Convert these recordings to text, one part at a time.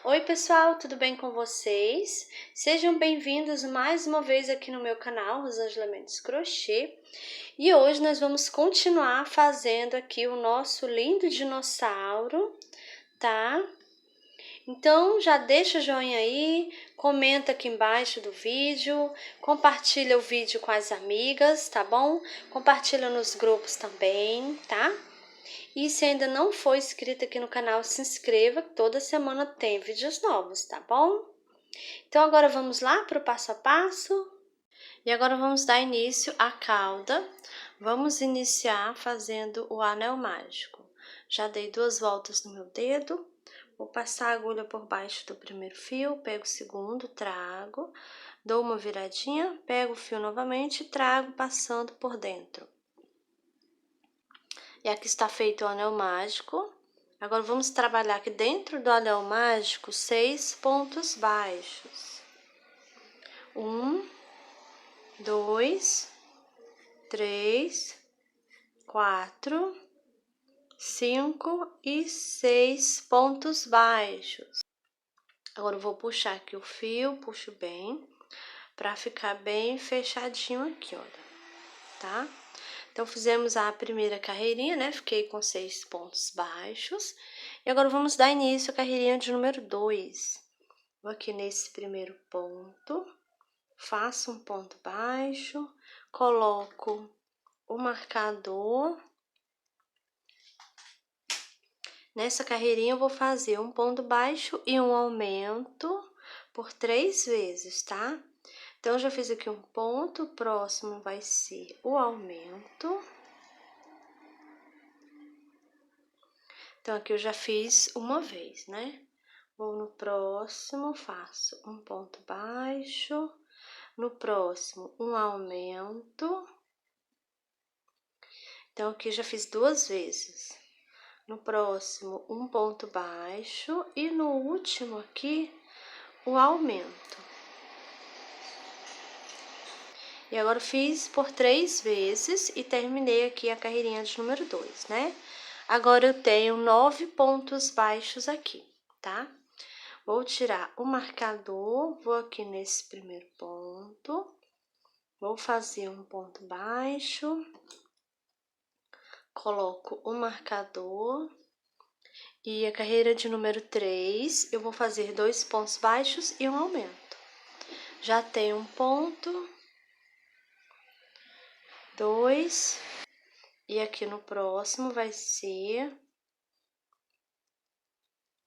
Oi pessoal, tudo bem com vocês? Sejam bem-vindos mais uma vez aqui no meu canal, Rosângela Mendes Crochê. E hoje nós vamos continuar fazendo aqui o nosso lindo dinossauro, tá? Então já deixa o joinha aí, comenta aqui embaixo do vídeo, compartilha o vídeo com as amigas, tá bom? Compartilha nos grupos também, tá? E se ainda não for inscrito aqui no canal, se inscreva, que toda semana tem vídeos novos, tá bom? Então agora vamos lá para o passo a passo. E agora vamos dar início à cauda. Vamos iniciar fazendo o anel mágico. Já dei 2 voltas no meu dedo. Vou passar a agulha por baixo do primeiro fio, pego o segundo, trago, dou uma viradinha, pego o fio novamente e trago passando por dentro. E aqui está feito o anel mágico. Agora vamos trabalhar aqui dentro do anel mágico 6 pontos baixos. 1, 2, 3, 4, 5 e 6 pontos baixos. Agora eu vou puxar aqui o fio, puxo bem, para ficar bem fechadinho aqui, olha, tá? Então, fizemos a primeira carreirinha, né? Fiquei com 6 pontos baixos. E agora vamos dar início à carreirinha de número 2. Vou aqui nesse primeiro ponto, faço um ponto baixo, coloco o marcador. Nessa carreirinha eu vou fazer um ponto baixo e um aumento por 3 vezes, tá? Então, eu já fiz aqui um ponto, o próximo vai ser o aumento. Então, aqui eu já fiz uma vez, né? Vou no próximo, faço um ponto baixo. No próximo, um aumento. Então, aqui eu já fiz 2 vezes. No próximo, um ponto baixo. E no último aqui, o aumento. E agora, eu fiz por 3 vezes e terminei aqui a carreirinha de número 2, né? Agora, eu tenho 9 pontos baixos aqui, tá? Vou tirar o marcador, vou aqui nesse primeiro ponto, vou fazer um ponto baixo, coloco o marcador e a carreira de número 3, eu vou fazer 2 pontos baixos e um aumento. Já tenho um ponto, 2, e aqui no próximo vai ser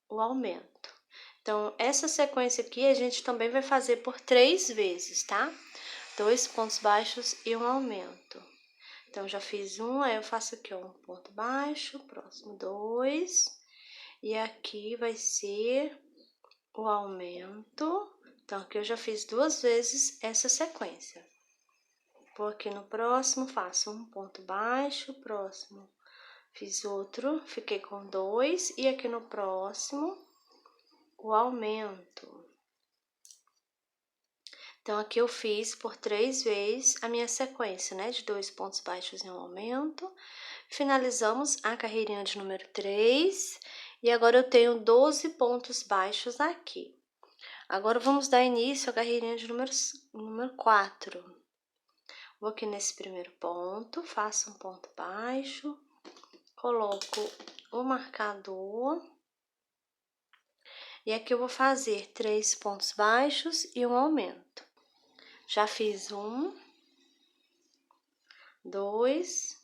o aumento. Então, essa sequência aqui a gente também vai fazer por 3 vezes, tá? 2 pontos baixos e um aumento. Então, já fiz um, aí eu faço aqui, ó, um ponto baixo, próximo 2, e aqui vai ser o aumento. Então, aqui eu já fiz 2 vezes essa sequência. Vou aqui no próximo, faço um ponto baixo, próximo, fiz outro, fiquei com 2, e aqui no próximo, o aumento. Então, aqui eu fiz por 3 vezes a minha sequência, né, de 2 pontos baixos e um aumento. Finalizamos a carreirinha de número 3, e agora eu tenho 12 pontos baixos aqui. Agora, vamos dar início à carreirinha de número 4. Vou aqui nesse primeiro ponto, faço um ponto baixo, coloco o marcador, e aqui eu vou fazer 3 pontos baixos e um aumento. Já fiz 1, 2,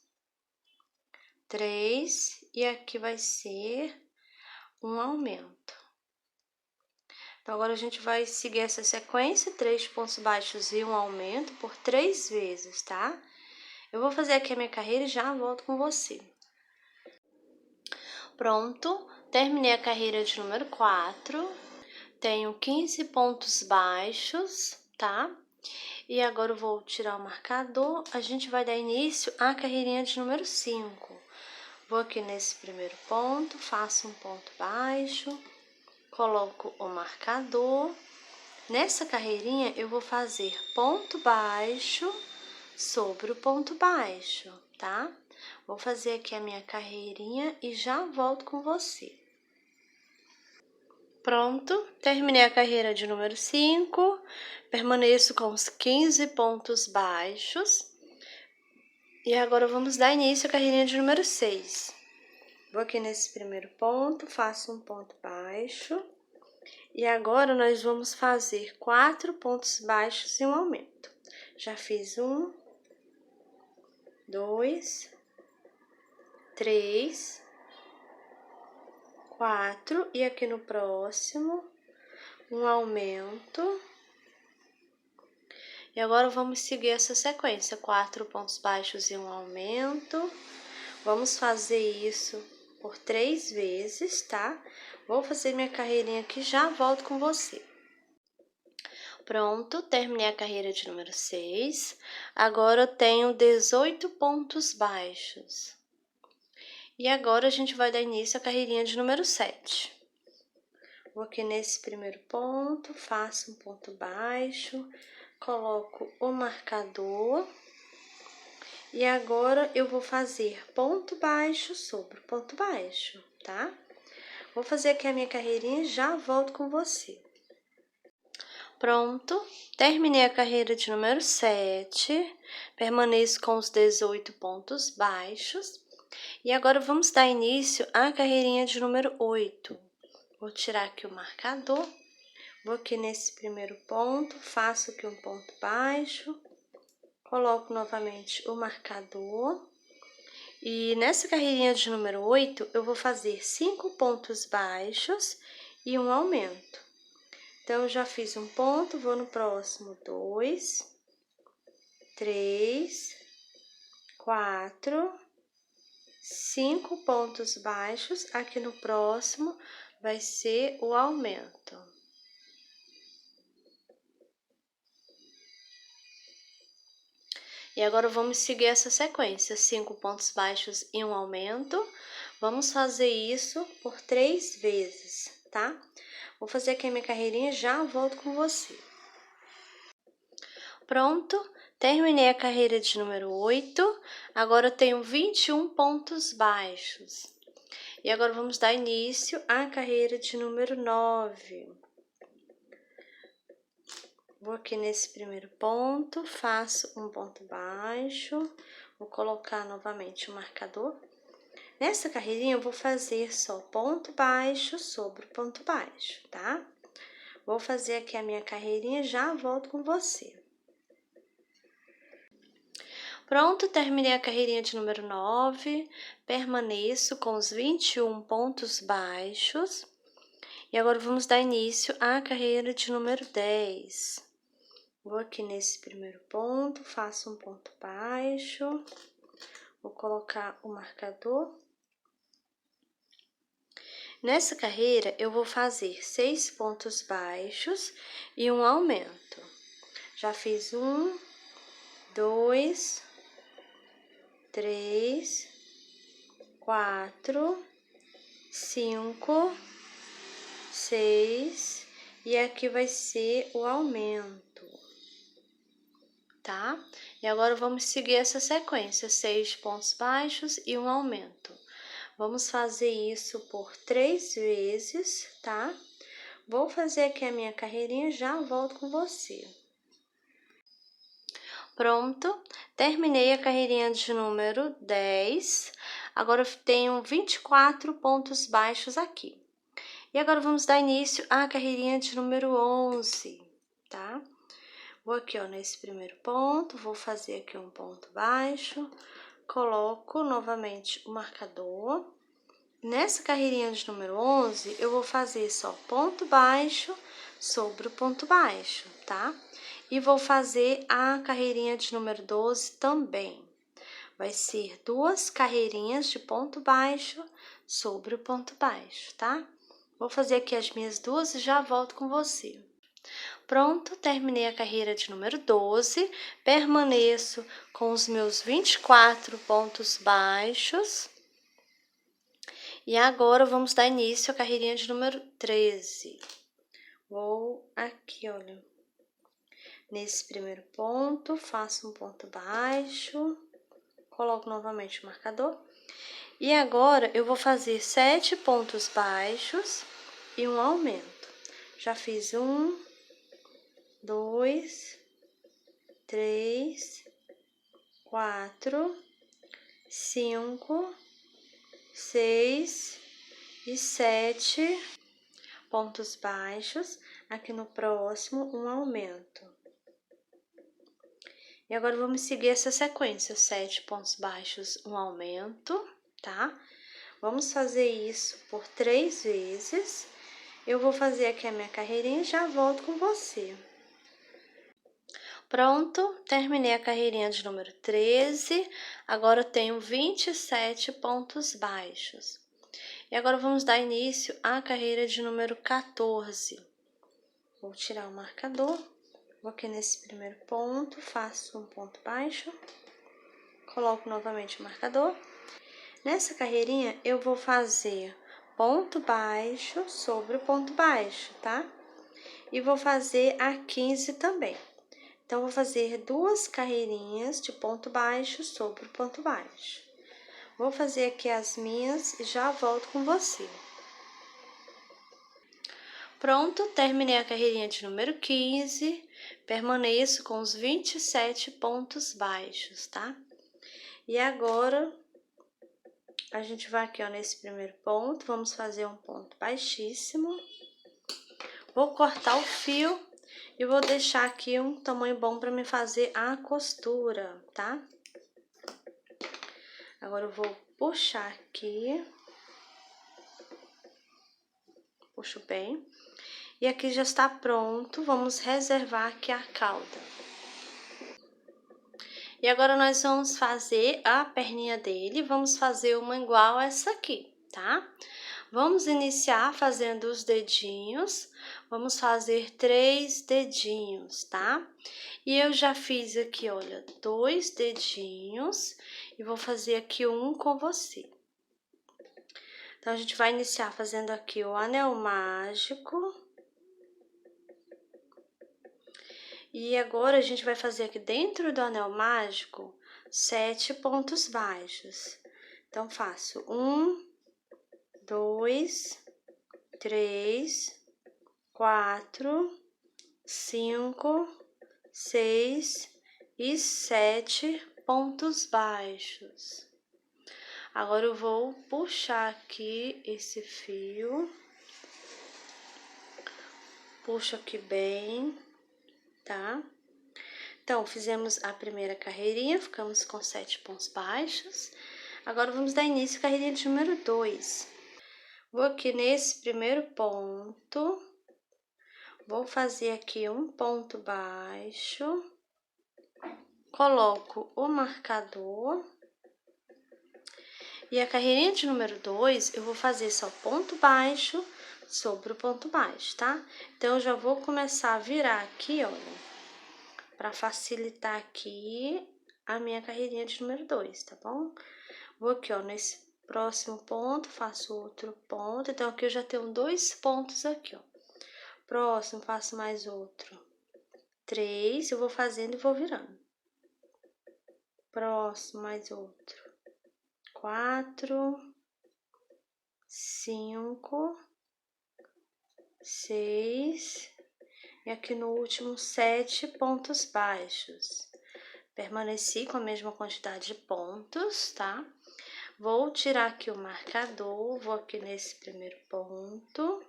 3, e aqui vai ser um aumento. Então, agora a gente vai seguir essa sequência, 3 pontos baixos e um aumento por 3 vezes, tá? Eu vou fazer aqui a minha carreira e já volto com você. Pronto, terminei a carreira de número 4, tenho 15 pontos baixos, tá? E agora eu vou tirar o marcador, a gente vai dar início à carreirinha de número 5. Vou aqui nesse primeiro ponto, faço um ponto baixo, coloco o marcador. Nessa carreirinha, eu vou fazer ponto baixo sobre o ponto baixo, tá? Vou fazer aqui a minha carreirinha e já volto com você. Pronto, terminei a carreira de número 5, permaneço com os 15 pontos baixos. E agora vamos dar início à carreirinha de número 6. Vou aqui nesse primeiro ponto, faço um ponto baixo. E agora nós vamos fazer 4 pontos baixos e um aumento. Já fiz 1, 2, 3, 4 e aqui no próximo um aumento. E agora vamos seguir essa sequência, 4 pontos baixos e um aumento. Vamos fazer isso por 3 vezes, tá? Vou fazer minha carreirinha aqui, já volto com você. Pronto, terminei a carreira de número 6. Agora eu tenho 18 pontos baixos. E agora a gente vai dar início à carreirinha de número 7. Vou aqui nesse primeiro ponto, faço um ponto baixo, coloco o marcador. E agora eu vou fazer ponto baixo sobre ponto baixo, tá? Vou fazer aqui a minha carreirinha e já volto com você. Pronto, terminei a carreira de número 7, permaneço com os 18 pontos baixos. E agora vamos dar início à carreirinha de número 8. Vou tirar aqui o marcador, vou aqui nesse primeiro ponto, faço aqui um ponto baixo, coloco novamente o marcador. E nessa carreirinha de número 8, eu vou fazer 5 pontos baixos e um aumento. Então, eu já fiz um ponto, vou no próximo 2, 3, 4, 5 pontos baixos. Aqui no próximo vai ser o aumento. E agora vamos seguir essa sequência, 5 pontos baixos e um aumento. Vamos fazer isso por 3 vezes, tá? Vou fazer aqui a minha carreirinha e já volto com você. Pronto, terminei a carreira de número 8. Agora eu tenho 21 pontos baixos. E agora vamos dar início à carreira de número 9. Vou aqui nesse primeiro ponto, faço um ponto baixo, vou colocar novamente o marcador. Nessa carreirinha eu vou fazer só ponto baixo sobre ponto baixo, tá? Vou fazer aqui a minha carreirinha e já volto com você. Pronto, terminei a carreirinha de número 9, permaneço com os 21 pontos baixos. E agora vamos dar início à carreira de número 10. Vou aqui nesse primeiro ponto, faço um ponto baixo, vou colocar o marcador. Nessa carreira, eu vou fazer 6 pontos baixos e um aumento. Já fiz 1, 2, 3, 4, 5, 6 e aqui vai ser o aumento, tá? E agora vamos seguir essa sequência, 6 pontos baixos e um aumento. Vamos fazer isso por 3 vezes, tá? Vou fazer aqui a minha carreirinha e já volto com você. Pronto, terminei a carreirinha de número 10. Agora eu tenho 24 pontos baixos aqui. E agora vamos dar início à carreirinha de número 11, tá? Vou aqui, ó, nesse primeiro ponto, vou fazer aqui um ponto baixo, coloco novamente o marcador. Nessa carreirinha de número 11, eu vou fazer só ponto baixo sobre o ponto baixo, tá? E vou fazer a carreirinha de número 12 também. Vai ser 2 carreirinhas de ponto baixo sobre o ponto baixo, tá? Vou fazer aqui as minhas duas e já volto com você. Pronto, terminei a carreira de número 12, permaneço com os meus 24 pontos baixos. E agora vamos dar início à carreirinha de número 13. Vou aqui, olha, nesse primeiro ponto, faço um ponto baixo, coloco novamente o marcador. E agora eu vou fazer 7 pontos baixos e um aumento. Já fiz 1, 2, 3, 4, 5, 6 e 7 pontos baixos. Aqui no próximo, um aumento. E agora, vamos seguir essa sequência, 7 pontos baixos, um aumento, tá? Vamos fazer isso por 3 vezes. Eu vou fazer aqui a minha carreirinha e já volto com você. Pronto, terminei a carreirinha de número 13. Agora, eu tenho 27 pontos baixos. E agora, vamos dar início à carreira de número 14. Vou tirar o marcador. Vou aqui nesse primeiro ponto, faço um ponto baixo, coloco novamente o marcador. Nessa carreirinha, eu vou fazer ponto baixo sobre ponto baixo, tá? E vou fazer a 15 também. Então, vou fazer 2 carreirinhas de ponto baixo sobre ponto baixo. Vou fazer aqui as minhas e já volto com você. Pronto, terminei a carreirinha de número 15, permaneço com os 27 pontos baixos, tá? E agora, a gente vai aqui, ó, nesse primeiro ponto, vamos fazer um ponto baixíssimo. Vou cortar o fio e vou deixar aqui um tamanho bom para me fazer a costura, tá? Agora, eu vou puxar aqui. Puxo bem. E aqui já está pronto, vamos reservar aqui a cauda. E agora, nós vamos fazer a perninha dele, vamos fazer uma igual a essa aqui, tá? Vamos iniciar fazendo os dedinhos, vamos fazer 3 dedinhos, tá? E eu já fiz aqui, olha, 2 dedinhos e vou fazer aqui um com você. Então, a gente vai iniciar fazendo aqui o anel mágico. E agora, a gente vai fazer aqui dentro do anel mágico 7 pontos baixos. Então, faço 1, 2, 3, 4, 5, 6 e 7 pontos baixos. Agora, eu vou puxar aqui esse fio. Puxo aqui bem, tá? Então, fizemos a primeira carreirinha, ficamos com 7 pontos baixos. Agora, vamos dar início à carreirinha de número 2. Vou aqui nesse primeiro ponto, vou fazer aqui um ponto baixo, coloco o marcador. E a carreirinha de número 2, eu vou fazer só ponto baixo sobre o ponto baixo, tá? Então, eu já vou começar a virar aqui, olha, para facilitar aqui a minha carreirinha de número 2, tá bom? Vou aqui, ó, nesse próximo ponto, faço outro ponto. Então, aqui eu já tenho 2 pontos aqui, ó. Próximo, faço mais outro. 3, eu vou fazendo e vou virando. Próximo, mais outro. 4, 5, 6... E aqui no último, 7 pontos baixos. Permaneci com a mesma quantidade de pontos, tá? Vou tirar aqui o marcador, vou aqui nesse primeiro ponto.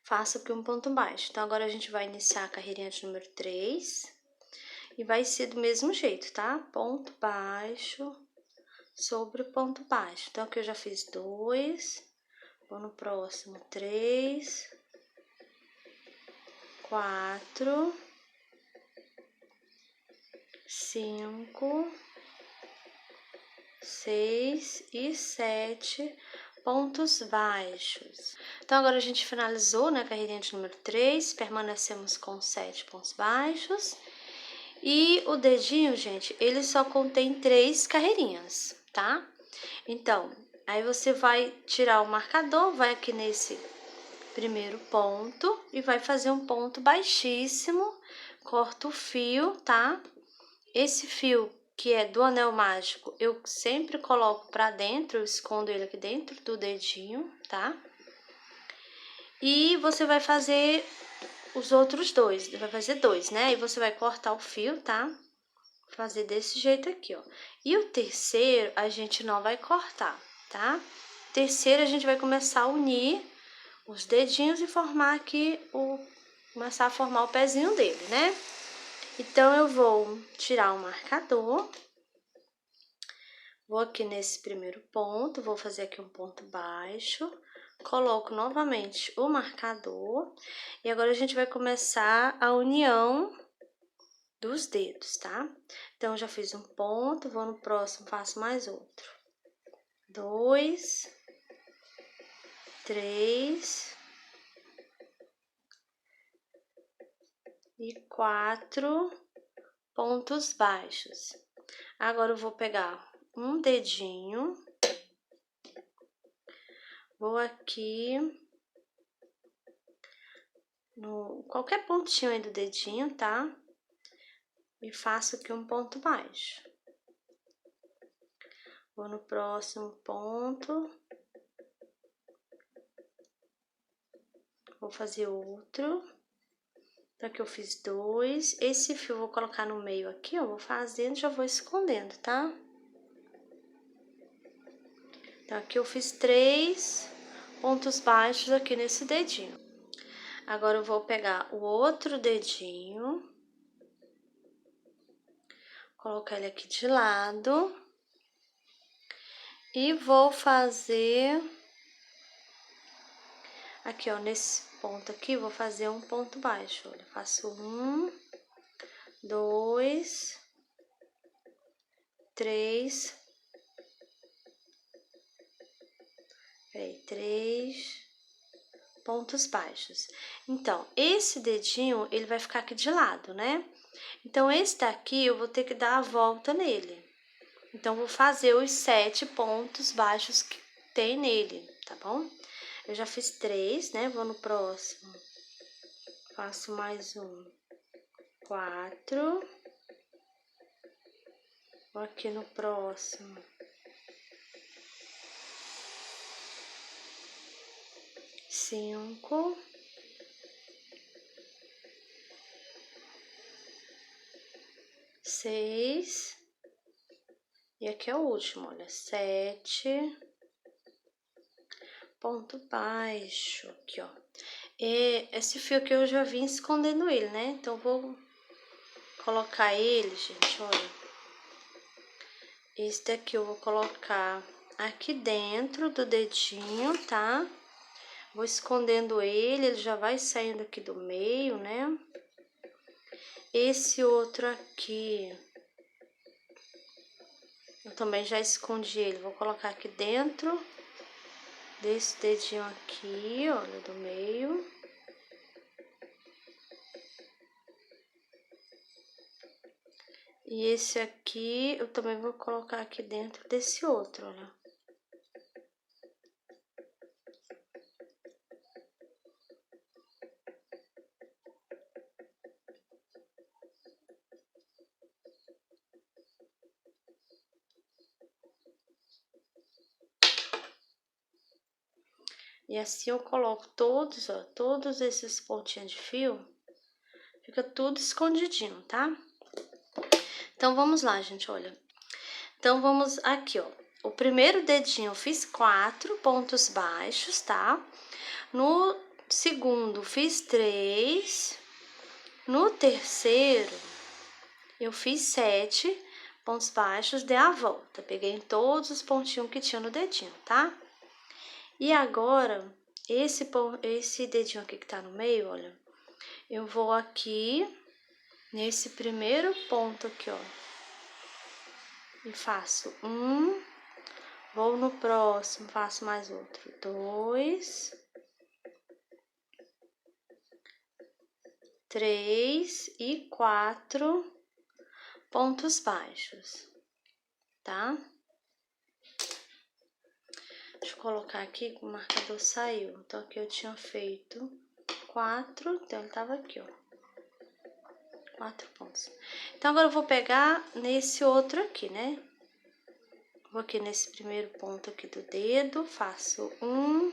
Faço aqui um ponto baixo. Então, agora a gente vai iniciar a carreirinha de número 3. E vai ser do mesmo jeito, tá? Ponto baixo sobre ponto baixo. Então, aqui eu já fiz 2. Vou no próximo, 3... 4, 5, 6 e 7 pontos baixos. Então, agora a gente finalizou, né, a carreirinha de número 3, permanecemos com 7 pontos baixos. E o dedinho, gente, ele só contém 3 carreirinhas, tá? Então, aí você vai tirar o marcador, vai aqui nesse primeiro ponto e vai fazer um ponto baixíssimo, corta o fio, tá? Esse fio que é do anel mágico, eu sempre coloco pra dentro, eu escondo ele aqui dentro do dedinho, tá? E você vai fazer os outros dois, vai fazer dois, né? E você vai cortar o fio, tá? Fazer desse jeito aqui, ó. E o terceiro a gente não vai cortar, tá? Terceiro a gente vai começar a unir os dedinhos e formar aqui começar a formar o pezinho dele, né? Então eu vou tirar o marcador. Vou aqui nesse primeiro ponto, vou fazer aqui um ponto baixo, coloco novamente o marcador e agora a gente vai começar a união dos dedos, tá? Então, já fiz um ponto, vou no próximo, faço mais outro. 2, 3 e 4 pontos baixos. Agora eu vou pegar um dedinho, vou aqui no qualquer pontinho aí do dedinho, tá? E faço aqui um ponto baixo. Vou no próximo ponto. Vou fazer outro. Então, aqui eu fiz dois. Esse fio eu vou colocar no meio aqui, ó. Vou fazendo, já vou escondendo, tá? Então, aqui eu fiz 3 pontos baixos aqui nesse dedinho. Agora, eu vou pegar o outro dedinho. Colocar ele aqui de lado. E vou fazer... Aqui, ó, nesse ponto aqui, vou fazer um ponto baixo. Olha, faço 1, 2, 3... Peraí, 3 pontos baixos. Então, esse dedinho, ele vai ficar aqui de lado, né? Então, esse daqui, eu vou ter que dar a volta nele. Então, vou fazer os 7 pontos baixos que tem nele, tá bom? Eu já fiz 3, né? Vou no próximo. Faço mais um. 4. Vou aqui no próximo. 5. 6. E aqui é o último, olha, 7. Ponto baixo, aqui, ó. E esse fio aqui eu já vim escondendo ele, né? Então, vou colocar ele, gente, olha. Esse daqui eu vou colocar aqui dentro do dedinho, tá? Vou escondendo ele já vai saindo aqui do meio, né? Esse outro aqui, eu também já escondi ele. Vou colocar aqui dentro desse dedinho aqui, olha, do meio. E esse aqui, eu também vou colocar aqui dentro desse outro, olha. E assim eu coloco todos, ó, todos esses pontinhos de fio, fica tudo escondidinho, tá? Então, vamos lá, gente, olha. Então, vamos aqui, ó. O primeiro dedinho eu fiz 4 pontos baixos, tá? No segundo, fiz 3. No terceiro, eu fiz 7 pontos baixos, dei a volta. Peguei em todos os pontinhos que tinha no dedinho, tá? E agora, esse dedinho aqui que tá no meio, olha, eu vou aqui nesse primeiro ponto aqui, ó, e faço um, vou no próximo, faço mais outro, 2, 3 e 4 pontos baixos, tá? Deixa eu colocar aqui que o marcador saiu. Então, aqui eu tinha feito 4, então ele tava aqui, ó. 4 pontos. Então, agora eu vou pegar nesse outro aqui, né? Vou aqui nesse primeiro ponto aqui do dedo, faço 1,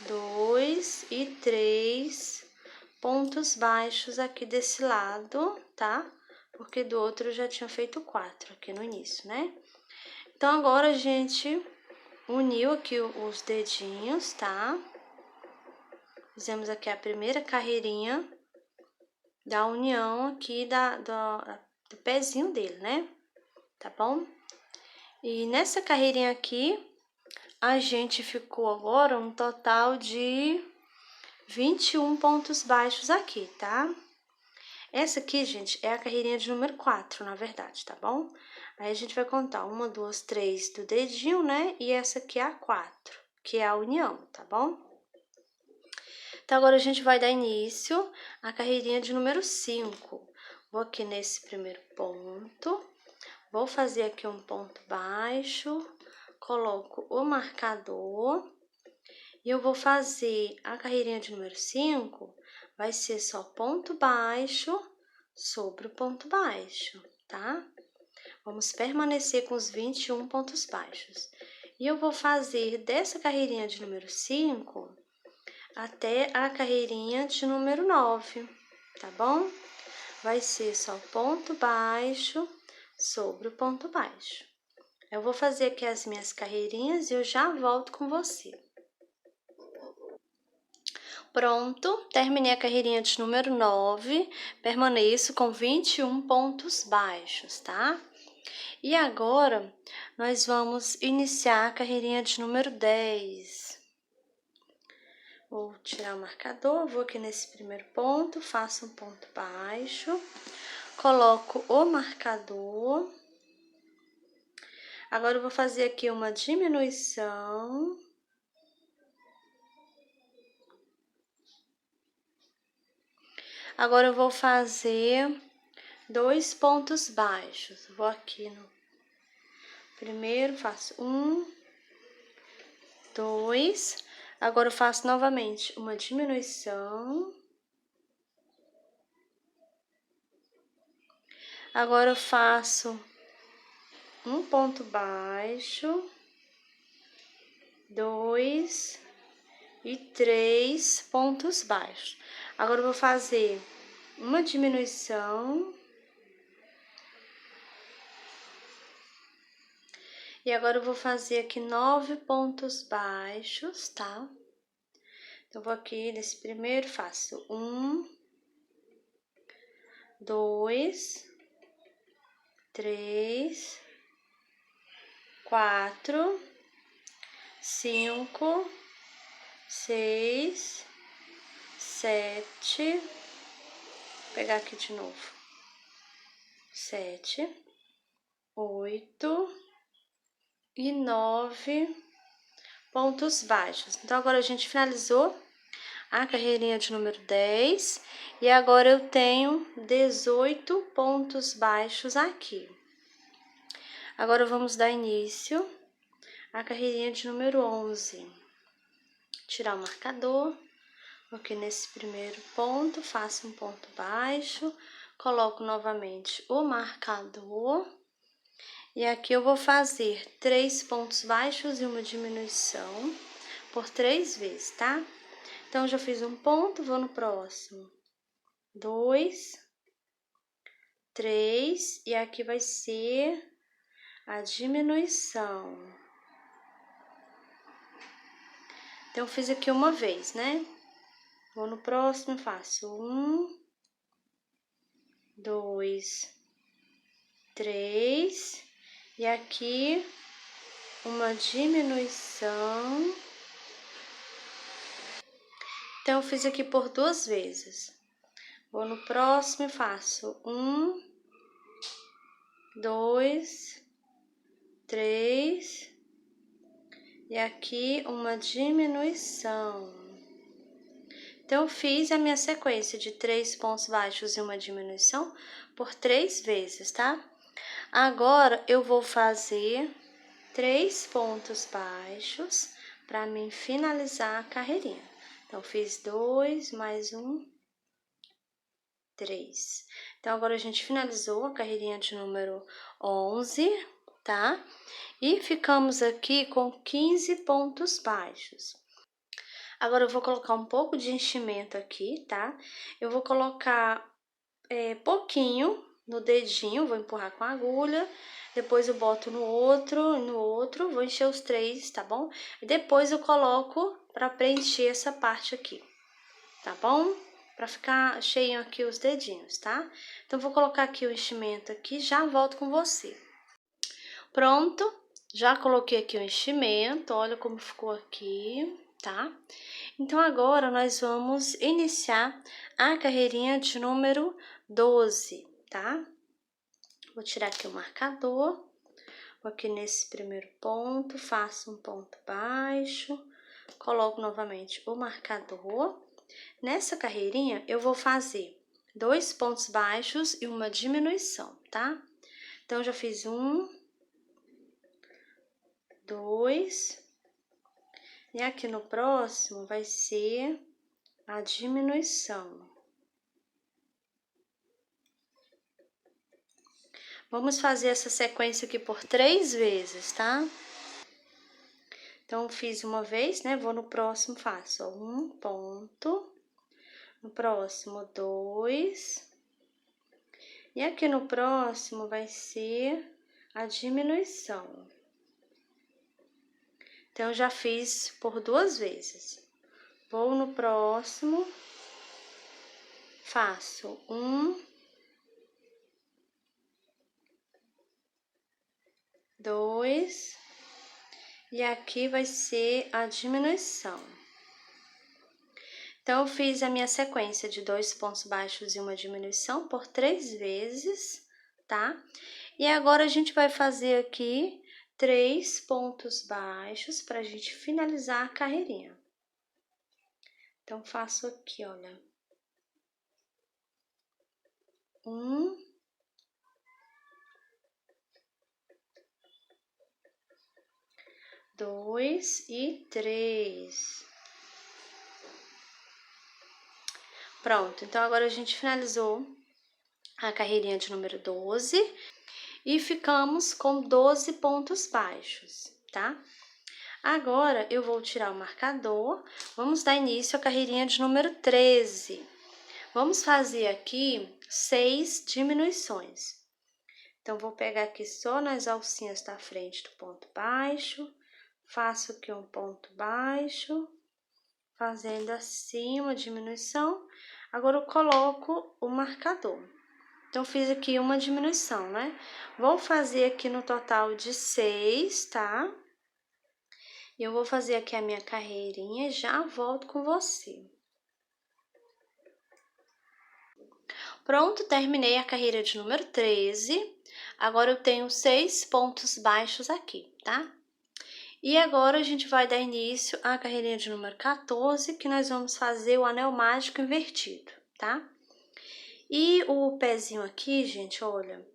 2 e 3 pontos baixos aqui desse lado, tá? Porque do outro eu já tinha feito 4 aqui no início, né? Então, agora a gente uniu aqui os dedinhos, tá? Fizemos aqui a primeira carreirinha da união aqui do pezinho dele, né? Tá bom? E nessa carreirinha aqui, a gente ficou agora um total de 21 pontos baixos aqui, tá? Essa aqui, gente, é a carreirinha de número 4, na verdade, tá bom? Aí a gente vai contar 1, 2, 3 do dedinho, né? E essa aqui é a 4, que é a união, tá bom? Então, agora a gente vai dar início à carreirinha de número 5. Vou aqui nesse primeiro ponto, vou fazer aqui um ponto baixo, coloco o marcador e eu vou fazer a carreirinha de número 5, vai ser só ponto baixo sobre o ponto baixo, tá? Vamos permanecer com os 21 pontos baixos. E eu vou fazer dessa carreirinha de número 5 até a carreirinha de número 9, tá bom? Vai ser só ponto baixo sobre o ponto baixo. Eu vou fazer aqui as minhas carreirinhas e eu já volto com você. Pronto, terminei a carreirinha de número 9, permaneço com 21 pontos baixos, tá? E agora, nós vamos iniciar a carreirinha de número 10. Vou tirar o marcador, vou aqui nesse primeiro ponto, faço um ponto baixo, coloco o marcador. Agora, eu vou fazer aqui uma diminuição. Agora, eu vou fazer 2 pontos baixos. Vou aqui no primeiro, faço 1, 2. Agora, eu faço novamente uma diminuição. Agora, eu faço um ponto baixo, 2 e 3 pontos baixos. Agora, eu vou fazer uma diminuição. E agora, eu vou fazer aqui 9 pontos baixos, tá? Então, vou aqui nesse primeiro, faço 1, 2, 3, 4, 5, 6, 7, vou pegar aqui de novo, 7, 8 e 9 pontos baixos. Então, agora a gente finalizou a carreirinha de número 10 e agora eu tenho 18 pontos baixos aqui. Agora, vamos dar início à carreirinha de número 11. Tirar o marcador, aqui nesse primeiro ponto, faço um ponto baixo, coloco novamente o marcador. E aqui eu vou fazer 3 pontos baixos e uma diminuição por 3 vezes, tá? Então, já fiz um ponto, vou no próximo. 2, 3, e aqui vai ser a diminuição. Então, eu fiz aqui uma vez, né? Vou no próximo, faço 1, 2, 3, e aqui uma diminuição. Então, eu fiz aqui por 2 vezes. Vou no próximo e faço 1, 2, 3, e aqui uma diminuição. Então, eu fiz a minha sequência de 3 pontos baixos e uma diminuição por 3 vezes, tá? Agora, eu vou fazer 3 pontos baixos para mim finalizar a carreirinha. Então, fiz 2 mais 1, 3. Então, agora a gente finalizou a carreirinha de número 11, tá? E ficamos aqui com 15 pontos baixos. Agora eu vou colocar um pouco de enchimento aqui, tá? Eu vou colocar pouquinho no dedinho, vou empurrar com a agulha. Depois eu boto no outro, vou encher os 3, tá bom? E depois eu coloco pra preencher essa parte aqui, tá bom? Pra ficar cheio aqui os dedinhos, tá? Então, vou colocar aqui o enchimento aqui, já volto com você. Pronto, já coloquei aqui o enchimento, olha como ficou aqui, tá? Então, agora nós vamos iniciar a carreirinha de número 12, tá? Vou tirar aqui o marcador, vou aqui nesse primeiro ponto, faço um ponto baixo, coloco novamente o marcador. Nessa carreirinha, eu vou fazer 2 pontos baixos e uma diminuição, tá? Então, já fiz 1, 2, e aqui no próximo vai ser a diminuição. Vamos fazer essa sequência aqui por 3 vezes, tá? Então, fiz uma vez, né? Vou no próximo, faço 1 ponto, no próximo 2, e aqui no próximo vai ser a diminuição. Então, eu já fiz por 2 vezes. Vou no próximo, faço 1, 2, e aqui vai ser a diminuição. Então, eu fiz a minha sequência de 2 pontos baixos e uma diminuição por 3 vezes, tá? E agora, a gente vai fazer aqui 3 pontos baixos pra gente finalizar a carreirinha. Então, faço aqui, olha. 1, 2 e 3. Pronto, então agora a gente finalizou a carreirinha de número 12 e ficamos com 12 pontos baixos, tá? Agora, eu vou tirar o marcador, vamos dar início à carreirinha de número 13. Vamos fazer aqui 6 diminuições. Então, vou pegar aqui só nas alcinhas da frente do ponto baixo, faço aqui um ponto baixo, fazendo assim uma diminuição. Agora, eu coloco o marcador. Então, fiz aqui uma diminuição, né? Vou fazer aqui no total de 6, tá? E eu vou fazer aqui a minha carreirinha e já volto com você. Pronto, terminei a carreira de número 13. Agora, eu tenho 6 pontos baixos aqui, tá? E agora, a gente vai dar início à carreirinha de número 14, que nós vamos fazer o anel mágico invertido, tá? E o pezinho aqui, gente, olha,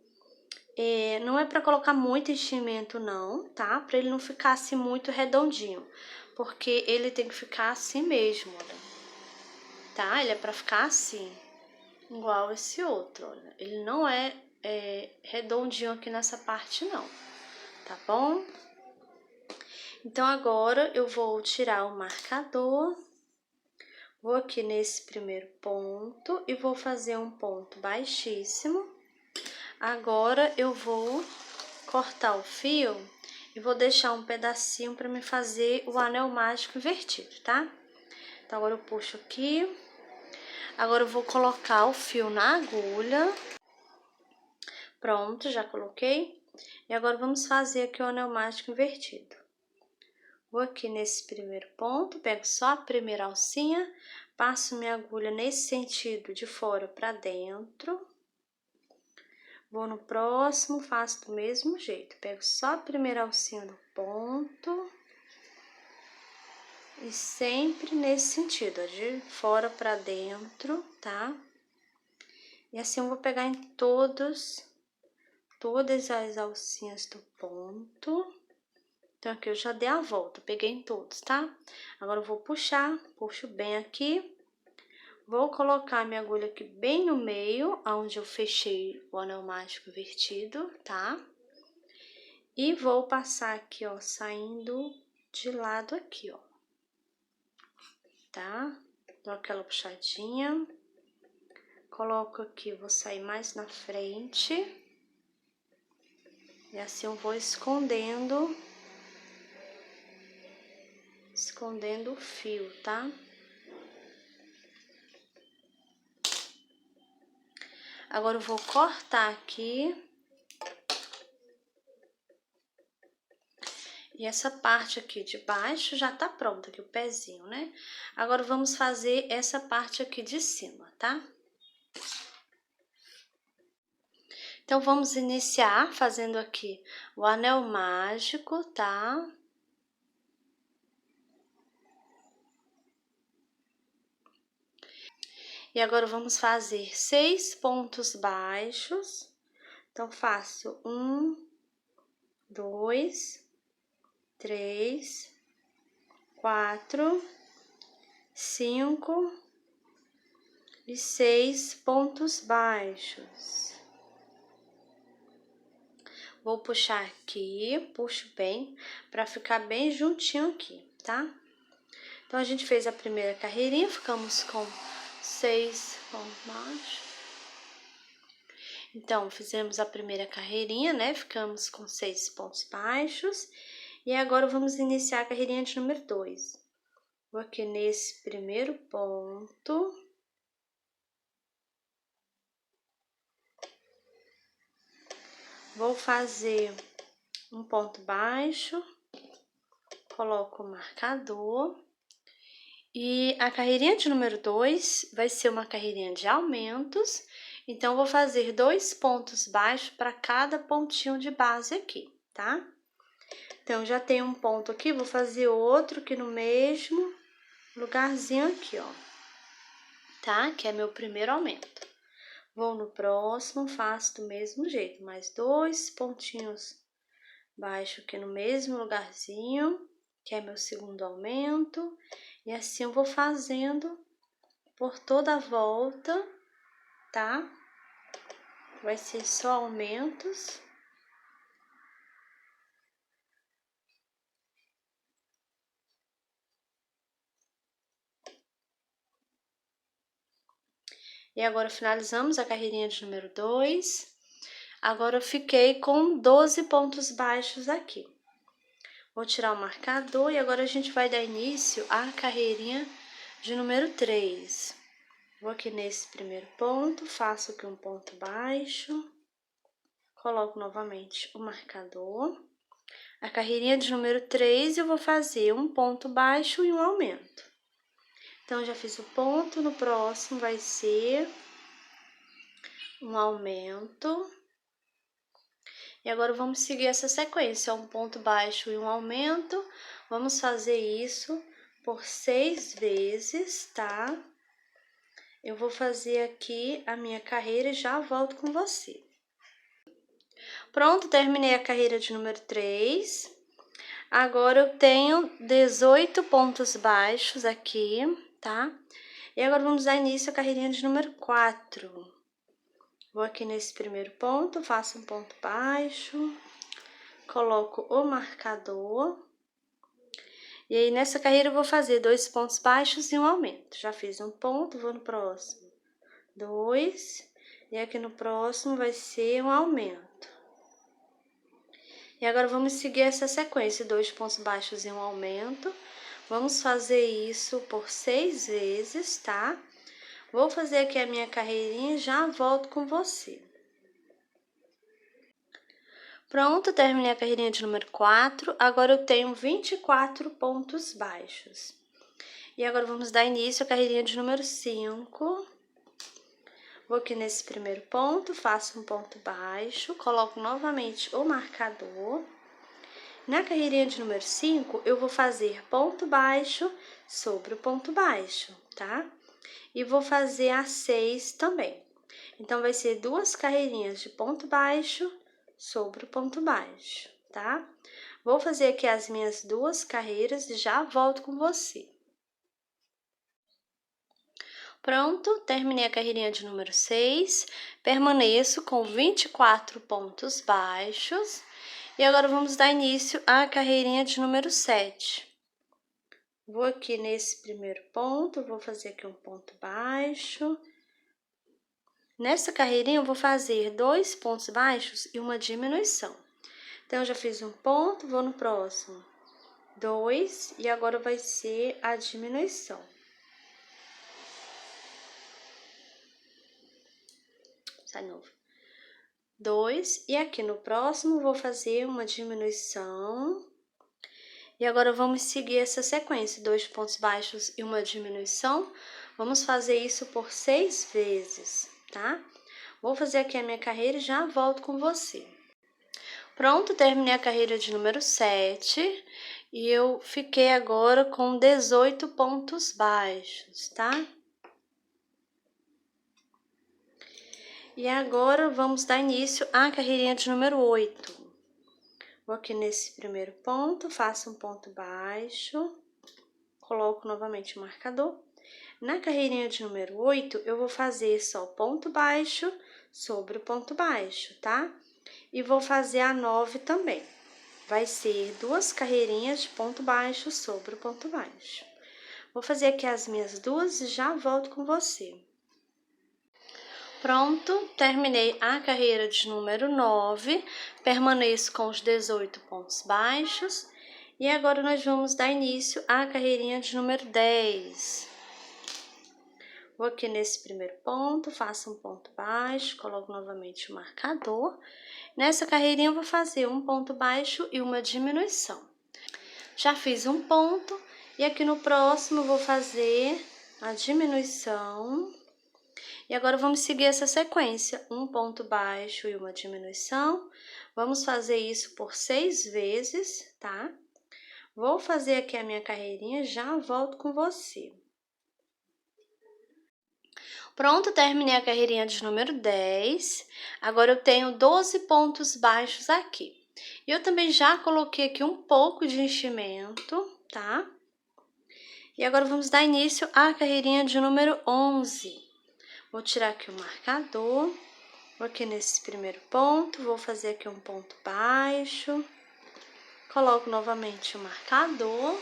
não é pra colocar muito enchimento não, tá? Pra ele não ficar assim muito redondinho, porque ele tem que ficar assim mesmo, olha. Tá? Ele é pra ficar assim, igual esse outro, olha. Ele não é redondinho aqui nessa parte não, tá bom? Então, agora eu vou tirar o marcador, vou aqui nesse primeiro ponto e vou fazer um ponto baixíssimo. Agora, eu vou cortar o fio e vou deixar um pedacinho para me fazer o anel mágico invertido, tá? Então, agora eu puxo aqui. Agora, eu vou colocar o fio na agulha. Pronto, já coloquei. E agora, vamos fazer aqui o anel mágico invertido. Vou aqui nesse primeiro ponto, pego só a primeira alcinha, passo minha agulha nesse sentido de fora para dentro. Vou no próximo, faço do mesmo jeito. Pego só a primeira alcinha do ponto. E sempre nesse sentido, ó, de fora para dentro, tá? E assim eu vou pegar em todas as alcinhas do ponto. Então, aqui eu já dei a volta, peguei em todos, tá? Agora eu vou puxar, puxo bem aqui. Vou colocar minha agulha aqui bem no meio, onde eu fechei o anel mágico invertido, tá? E vou passar aqui, ó, saindo de lado aqui, ó. tá? Dou aquela puxadinha. Coloco aqui, vou sair mais na frente. E assim eu vou escondendo o fio, tá? Agora eu vou cortar aqui. E essa parte aqui de baixo já tá pronta, aqui o pezinho, né? Agora vamos fazer essa parte aqui de cima, tá? Então, vamos iniciar fazendo aqui o anel mágico, tá? E agora vamos fazer 6 pontos baixos. Então, faço 1, 2, 3, 4, 5 e 6 pontos baixos. Vou puxar aqui, puxo bem, pra ficar bem juntinho aqui, tá? Então, a gente fez a primeira carreirinha, ficamos com 6 pontos baixos. Então, fizemos a primeira carreirinha, né? Ficamos com 6 pontos baixos. E agora, vamos iniciar a carreirinha de número 2. Vou aqui nesse primeiro ponto. Vou fazer um ponto baixo. Coloco o marcador. E a carreirinha de número 2 vai ser uma carreirinha de aumentos. Então, vou fazer 2 pontos baixos para cada pontinho de base aqui, tá? Então, já tem um ponto aqui, vou fazer outro aqui no mesmo lugarzinho aqui, ó. Tá? Que é meu primeiro aumento. Vou no próximo, faço do mesmo jeito, mais 2 pontinhos baixos aqui no mesmo lugarzinho, que é meu segundo aumento. E assim eu vou fazendo por toda a volta, tá? Vai ser só aumentos. E agora finalizamos a carreirinha de número 2. Agora eu fiquei com 12 pontos baixos aqui. Vou tirar o marcador e agora a gente vai dar início à carreirinha de número 3. Vou aqui nesse primeiro ponto, faço aqui um ponto baixo, coloco novamente o marcador. A carreirinha de número 3 eu vou fazer um ponto baixo e um aumento. Então, já fiz o ponto, no próximo vai ser um aumento. E agora, vamos seguir essa sequência, um ponto baixo e um aumento. Vamos fazer isso por 6 vezes, tá? Eu vou fazer aqui a minha carreira e já volto com você. Pronto, terminei a carreira de número 3. Agora, eu tenho 18 pontos baixos aqui, tá? E agora, vamos dar início à carreirinha de número 4. Vou aqui nesse primeiro ponto, faço um ponto baixo, coloco o marcador. E aí, nessa carreira, eu vou fazer 2 pontos baixos e um aumento. Já fiz um ponto, vou no próximo. 2. E aqui no próximo vai ser um aumento. E agora, vamos seguir essa sequência, 2 pontos baixos e um aumento. Vamos fazer isso por 6 vezes, tá? Vou fazer aqui a minha carreirinha e já volto com você. Pronto, terminei a carreirinha de número 4. Agora, eu tenho 24 pontos baixos. E agora, vamos dar início à carreirinha de número 5. Vou aqui nesse primeiro ponto, faço um ponto baixo, coloco novamente o marcador. Na carreirinha de número 5, eu vou fazer ponto baixo sobre o ponto baixo, tá? E vou fazer a 6 também. Então, vai ser 2 carreirinhas de ponto baixo sobre o ponto baixo, tá? Vou fazer aqui as minhas 2 carreiras e já volto com você. Pronto, terminei a carreirinha de número 6, permaneço com 24 pontos baixos. E agora, vamos dar início à carreirinha de número 7. Vou aqui nesse primeiro ponto, vou fazer aqui um ponto baixo. Nessa carreirinha, eu vou fazer 2 pontos baixos e uma diminuição. Então, eu já fiz um ponto, vou no próximo. 2, e agora vai ser a diminuição. Sai novo. 2, e aqui no próximo, vou fazer uma diminuição. E agora, vamos seguir essa sequência, 2 pontos baixos e uma diminuição. Vamos fazer isso por 6 vezes, tá? Vou fazer aqui a minha carreira e já volto com você. Pronto, terminei a carreira de número 7 e eu fiquei agora com 18 pontos baixos, tá? E agora, vamos dar início à carreirinha de número 8. Vou aqui nesse primeiro ponto, faço um ponto baixo, coloco novamente o marcador. Na carreirinha de número 8, eu vou fazer só ponto baixo sobre o ponto baixo, tá? E vou fazer a 9 também. Vai ser 2 carreirinhas de ponto baixo sobre o ponto baixo. Vou fazer aqui as minhas 2 e já volto com você. Pronto, terminei a carreira de número 9, permaneço com os 18 pontos baixos. E agora, nós vamos dar início à carreirinha de número 10. Vou aqui nesse primeiro ponto, faço um ponto baixo, coloco novamente o marcador. Nessa carreirinha, eu vou fazer um ponto baixo e uma diminuição. Já fiz um ponto, e aqui no próximo, vou fazer a diminuição. E agora, vamos seguir essa sequência, um ponto baixo e uma diminuição. Vamos fazer isso por 6 vezes, tá? Vou fazer aqui a minha carreirinha, já volto com você. Pronto, terminei a carreirinha de número 10. Agora, eu tenho 12 pontos baixos aqui. E eu também já coloquei aqui um pouco de enchimento, tá? E agora, vamos dar início à carreirinha de número 11. Vou tirar aqui o marcador, vou aqui nesse primeiro ponto, vou fazer aqui um ponto baixo, coloco novamente o marcador.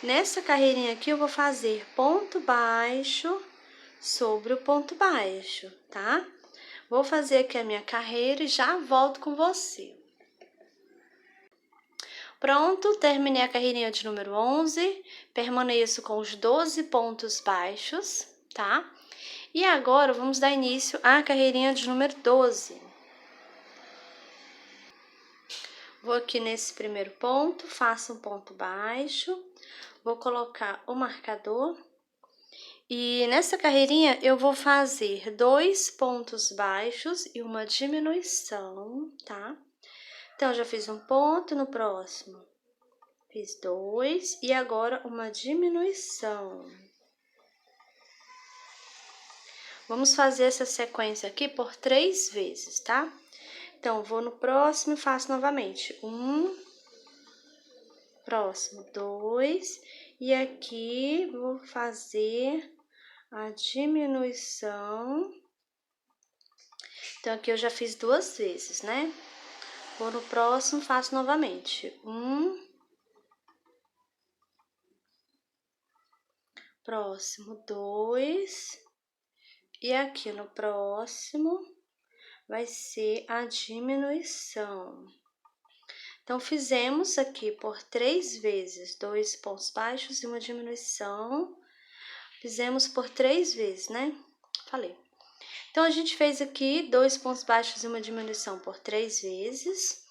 Nessa carreirinha aqui, eu vou fazer ponto baixo sobre o ponto baixo, tá? Vou fazer aqui a minha carreira e já volto com você. Pronto, terminei a carreirinha de número 11, permaneço com os 12 pontos baixos, tá? E agora, vamos dar início à carreirinha de número 12. Vou aqui nesse primeiro ponto, faço um ponto baixo, vou colocar o marcador. E nessa carreirinha, eu vou fazer 2 pontos baixos e uma diminuição, tá? Então, já fiz um ponto, no próximo fiz 2 e agora uma diminuição. Vamos fazer essa sequência aqui por 3 vezes, tá? Então, vou no próximo e faço novamente. 1, próximo 2, e aqui vou fazer a diminuição. Então, aqui eu já fiz 2 vezes, né? Vou no próximo, faço novamente. 1, próximo 2, e aqui no próximo vai ser a diminuição. Então, fizemos aqui por 3 vezes, 2 pontos baixos e uma diminuição. Fizemos por 3 vezes, né? Falei. Então, a gente fez aqui 2 pontos baixos e uma diminuição por 3 vezes.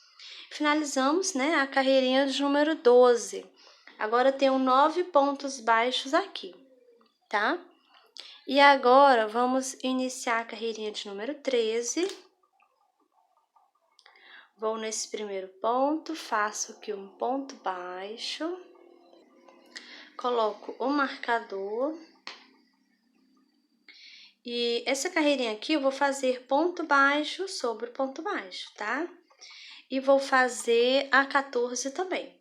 Finalizamos, né, a carreirinha de número 12. Agora, tenho 9 pontos baixos aqui, tá? E agora, vamos iniciar a carreirinha de número 13. Vou nesse primeiro ponto, faço aqui um ponto baixo, coloco o marcador. E essa carreirinha aqui, eu vou fazer ponto baixo sobre ponto baixo, tá? E vou fazer a 14 também.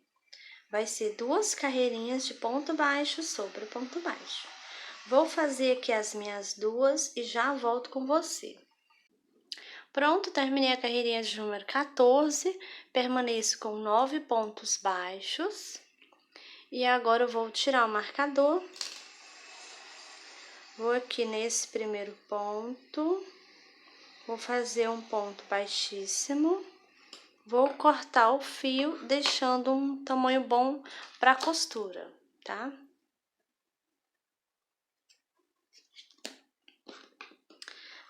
Vai ser 2 carreirinhas de ponto baixo sobre ponto baixo. Vou fazer aqui as minhas 2 e já volto com você. Pronto, terminei a carreirinha de número 14, permaneço com 9 pontos baixos. E agora eu vou tirar o marcador. Vou aqui nesse primeiro ponto, vou fazer um ponto baixíssimo. Vou cortar o fio, deixando um tamanho bom para costura, tá?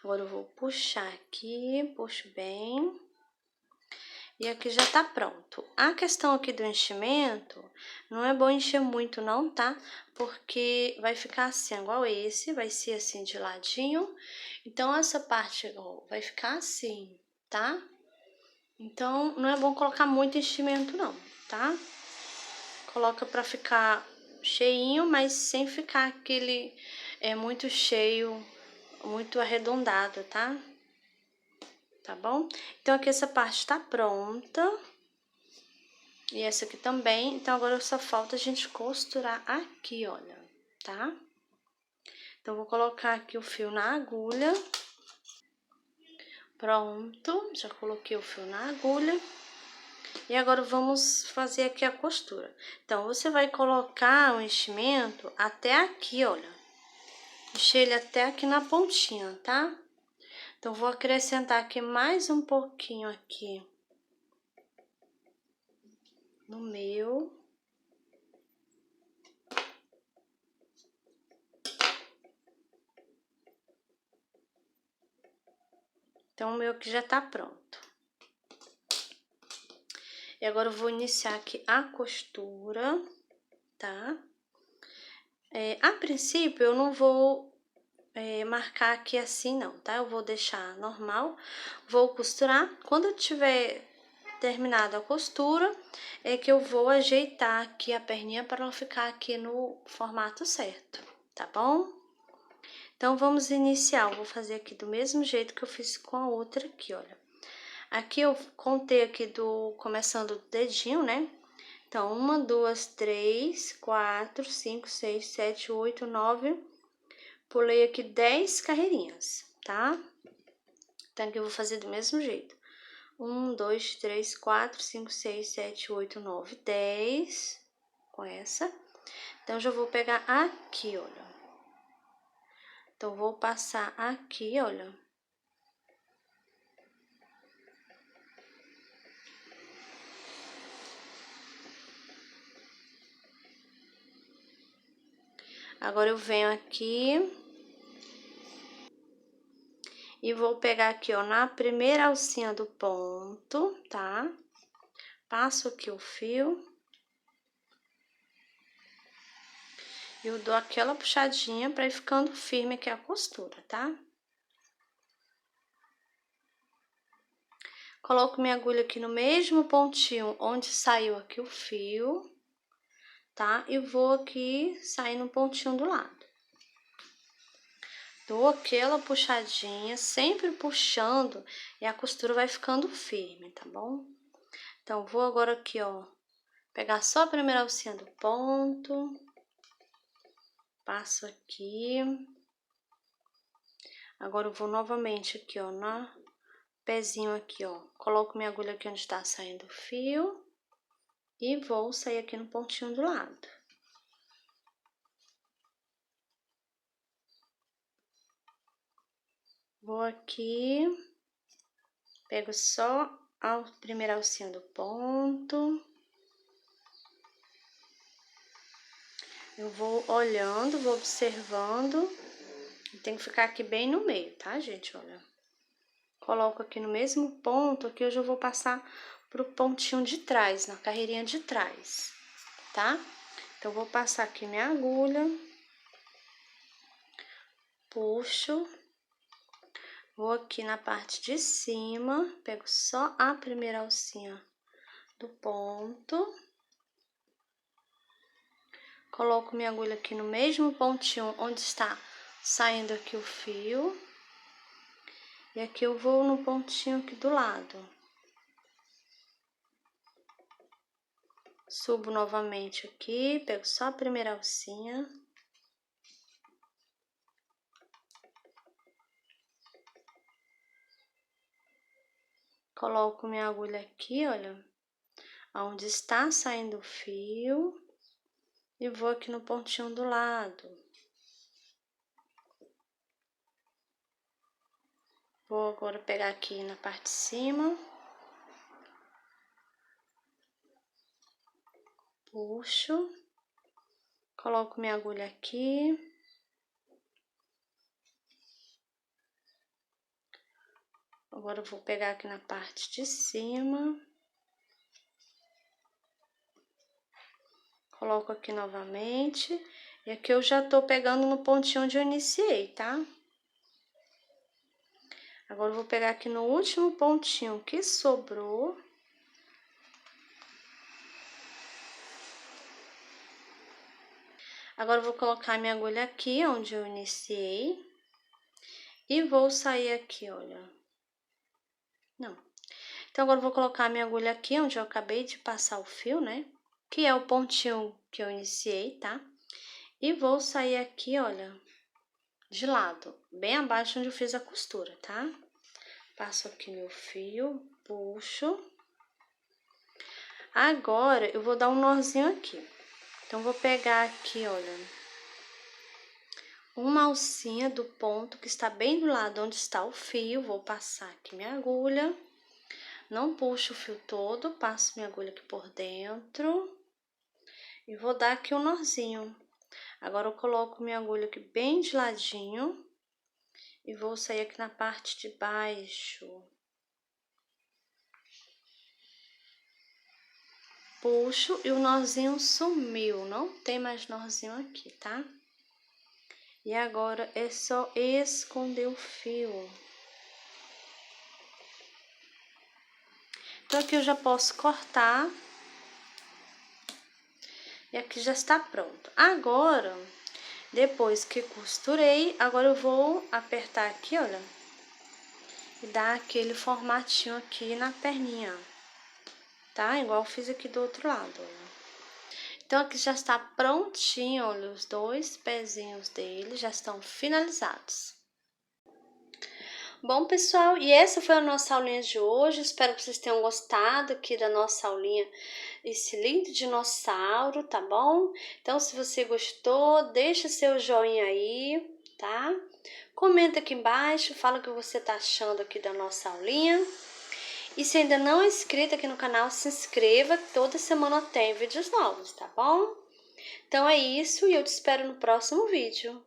Agora eu vou puxar aqui, puxo bem. E aqui já tá pronto. A questão aqui do enchimento, não é bom encher muito não, tá? Porque vai ficar assim, igual esse, vai ser assim de ladinho. Então, essa parte ó, vai ficar assim, tá? Então, não é bom colocar muito enchimento não, tá? Coloca pra ficar cheinho, mas sem ficar aquele muito cheio, muito arredondado, tá? Tá bom? Então, aqui essa parte tá pronta. E essa aqui também. Então, agora só falta a gente costurar aqui, olha, tá? Então, vou colocar aqui o fio na agulha. Pronto, já coloquei o fio na agulha. E agora, vamos fazer aqui a costura. Então, você vai colocar o enchimento até aqui, olha. Encher ele até aqui na pontinha, tá? Então, vou acrescentar aqui mais um pouquinho aqui no meu. Então, o meu aqui já tá pronto. E agora, eu vou iniciar aqui a costura, tá? A princípio, eu não vou marcar aqui assim, não, tá? Eu vou deixar normal, vou costurar. Quando eu tiver terminado a costura, é que eu vou ajeitar aqui a perninha para ela ficar aqui no formato certo, tá bom? Então, vamos iniciar. Eu vou fazer aqui do mesmo jeito que eu fiz com a outra aqui, olha. Aqui eu contei aqui começando do dedinho, né? Então, 1, 2, 3, 4, 5, 6, 7, 8, 9. Pulei aqui 10 carreirinhas, tá? Então, aqui eu vou fazer do mesmo jeito. 1, 2, 3, 4, 5, 6, 7, 8, 9, 10. Com essa. Então, já vou pegar aqui, olha. Então, vou passar aqui, olha. Agora, eu venho aqui e vou pegar aqui, ó, na primeira alcinha do ponto, tá? Passo aqui o fio. Eu dou aquela puxadinha pra ir ficando firme aqui a costura, tá? Coloco minha agulha aqui no mesmo pontinho onde saiu aqui o fio, tá? E vou aqui sair no pontinho do lado. Dou aquela puxadinha, sempre puxando, e a costura vai ficando firme, tá bom? Então, vou agora aqui, ó, pegar só a primeira alcinha do ponto. Passo aqui. Agora, eu vou novamente aqui, ó, no pezinho aqui, ó. Coloco minha agulha aqui onde tá saindo o fio. E vou sair aqui no pontinho do lado. Vou aqui, pego só a primeira alcinha do ponto. Eu vou olhando, vou observando. Tem que ficar aqui bem no meio, tá, gente? Olha. Coloco aqui no mesmo ponto, aqui eu já vou passar pro pontinho de trás, na carreirinha de trás, tá? Então, vou passar aqui minha agulha. Puxo. Vou aqui na parte de cima, pego só a primeira alcinha do ponto. Coloco minha agulha aqui no mesmo pontinho onde está saindo aqui o fio. E aqui eu vou no pontinho aqui do lado. Subo novamente aqui, pego só a primeira alcinha. Coloco minha agulha aqui, olha, onde está saindo o fio. e vou aqui no pontinho do lado. Vou agora pegar aqui na parte de cima. Puxo. Coloco minha agulha aqui. Agora eu vou pegar aqui na parte de cima. Coloco aqui novamente. E aqui eu já tô pegando no pontinho onde eu iniciei, tá? Agora eu vou pegar aqui no último pontinho que sobrou. Agora eu vou colocar minha agulha aqui onde eu iniciei. E vou sair aqui, olha. Não. Então, agora eu vou colocar minha agulha aqui onde eu acabei de passar o fio, né? Que é o pontinho que eu iniciei, tá? E vou sair aqui, olha, de lado, bem abaixo onde eu fiz a costura, tá? Passo aqui meu fio, puxo. Agora, eu vou dar um nozinho aqui. Então, vou pegar aqui, olha, uma alcinha do ponto que está bem do lado onde está o fio. Vou passar aqui minha agulha. Não puxo o fio todo, passo minha agulha aqui por dentro. E vou dar aqui um nozinho. Agora, eu coloco minha agulha aqui bem de ladinho. E vou sair aqui na parte de baixo. Puxo e o nozinho sumiu. Não tem mais nozinho aqui, tá? E agora é só esconder o fio. Então, aqui eu já posso cortar. E aqui já está pronto. Agora, depois que costurei, agora eu vou apertar aqui, olha. E dar aquele formatinho aqui na perninha, tá? Igual eu fiz aqui do outro lado, olha. Então, aqui já está prontinho, olha, os dois pezinhos dele já estão finalizados. Bom, pessoal, e essa foi a nossa aulinha de hoje. Espero que vocês tenham gostado aqui da nossa aulinha, esse lindo dinossauro, tá bom? Então, se você gostou, deixa seu joinha aí, tá? Comenta aqui embaixo, fala o que você tá achando aqui da nossa aulinha. E se ainda não é inscrito aqui no canal, se inscreva, toda semana tem vídeos novos, tá bom? Então é isso e eu te espero no próximo vídeo.